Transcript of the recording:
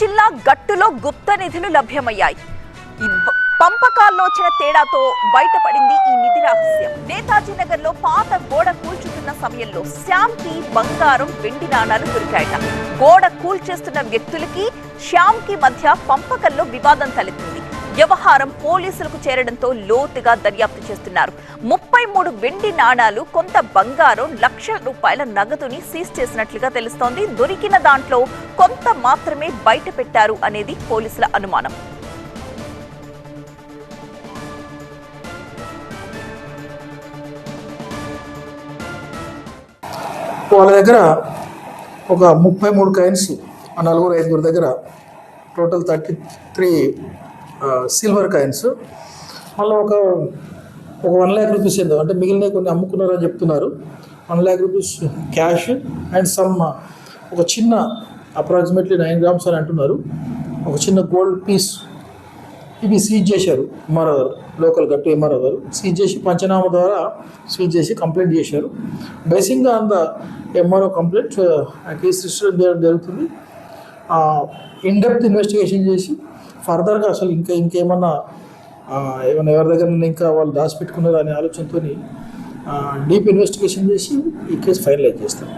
జిల్లా గట్టులో గుప్త నిధులు లభ్యమయ్యాయి. పంపకాల్లో వచ్చిన తేడాతో బయటపడింది ఈ నిధి రహస్యం. నేతాజీ నగర్ లో పాత గోడ కూల్చుతున్న సమయంలో శ్యామ్ కి బంగారం, వెండి నాణాలు దొరికాయట. గోడ కూల్చేస్తున్న వ్యక్తులకి శ్యామ్ కి మధ్య పంపకంలో వివాదం తలెత్తింది. వ్యవహారం పోలీసులకు చేరడంతో లోతుగా దర్యాప్తు చేస్తున్నారు. 33 వెండి నాణాలు, కొంత బంగారం, ₹1,00,000 నగదుని సీజ్ చేసినట్లుగా తెలుస్తోంది. దొరికిన దాంట్లో కొంత మాత్రమే బయట పెట్టారు అనేది పోలీసుల అనుమానం. వాళ్ళ దగ్గర ఒక 33 కాయిన్స్, 4-5 దగ్గర టోటల్ 33 సిల్వర్ కాయిన్స్, మళ్ళీ ఒక 1 lakh రూపీస్ ఏదో అంటే మిగిలిన కొన్ని అమ్ముకున్నారని చెప్తున్నారు. 1 lakh rupees cash and some ఒక చిన్న అప్రాక్సిమేట్లీ 9 grams అని అంటున్నారు. ఒక చిన్న గోల్డ్ పీస్ ఇవి సీజ్ చేశారు. ఎంఆర్ఓ గారు, లోకల్ గట్టు ఎంఆర్ఓ గారు సీజ్ చేసి పంచనామా ద్వారా సీజ్ చేసి కంప్లైంట్ చేశారు. బేసిక్గా అంత ఎంఆర్ఓ కంప్లైంట్ కేసు రిజిస్టర్ చేయడం జరుగుతుంది. ఇన్డెప్త్ ఇన్వెస్టిగేషన్ చేసి ఫర్దర్గా అసలు ఇంకేమన్నా ఎవరి దగ్గర ఇంకా వాళ్ళు దాచిపెట్టుకున్నారు అనే ఆలోచనతో డీప్ ఇన్వెస్టిగేషన్ చేసి ఈ కేసు ఫైనలైజ్ చేస్తాం.